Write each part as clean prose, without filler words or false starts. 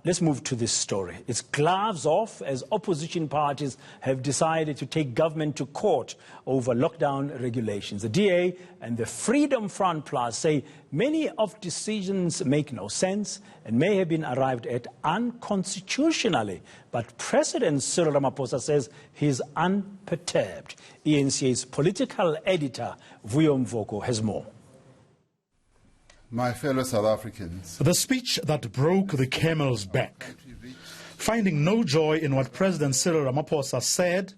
Let's move to this story. It's gloves off as opposition parties have decided to take government to court over lockdown regulations. The DA and the Freedom Front Plus say many of decisions make no sense and may have been arrived at unconstitutionally. But President Cyril Ramaphosa says he's unperturbed. ENCA's political editor, VUYO has more. My fellow South Africans. The speech that broke the camel's back. Finding no joy in what President Cyril Ramaphosa said,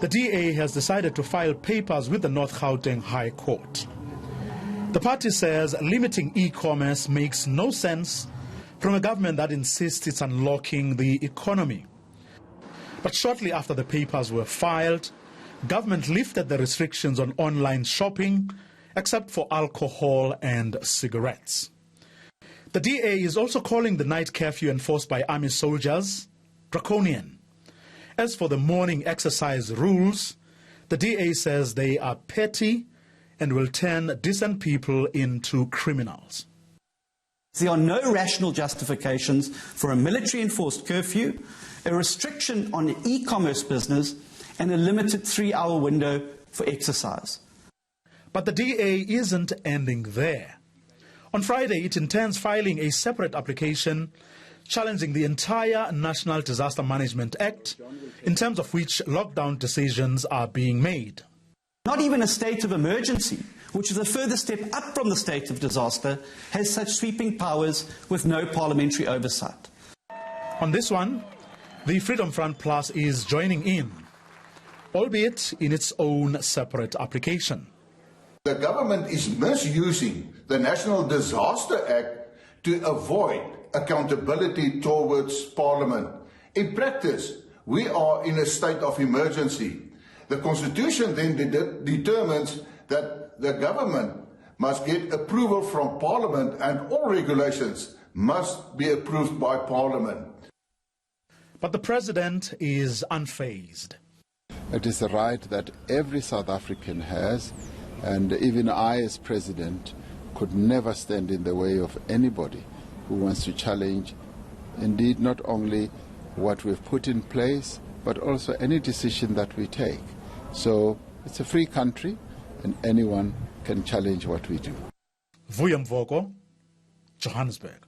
the DA has decided to file papers with the North Gauteng High Court. The party says limiting e-commerce makes no sense from a government that insists it's unlocking the economy. But shortly after the papers were filed, government lifted the restrictions on online shopping, except for alcohol and cigarettes. The DA is also calling the night curfew enforced by army soldiers draconian. As for the morning exercise rules, the DA says they are petty and will turn decent people into criminals. There are no rational justifications for a military-enforced curfew, a restriction on e-commerce business, and a limited 3-hour window for exercise. But the DA isn't ending there. On Friday, it intends filing a separate application challenging the entire National Disaster Management Act, in terms of which lockdown decisions are being made. Not even a state of emergency, which is a further step up from the state of disaster, has such sweeping powers with no parliamentary oversight. On this one, the Freedom Front Plus is joining in, albeit in its own separate application. The government is misusing the National Disaster Act to avoid accountability towards Parliament. In practice, we are in a state of emergency. The Constitution then determines that the government must get approval from Parliament and all regulations must be approved by Parliament. But the President is unfazed. It is a right that every South African has, and even I as President could never stand in the way of anybody who wants to challenge, indeed, not only what we've put in place, but also any decision that we take. So it's a free country and anyone can challenge what we do. MVOKO, Johannesburg.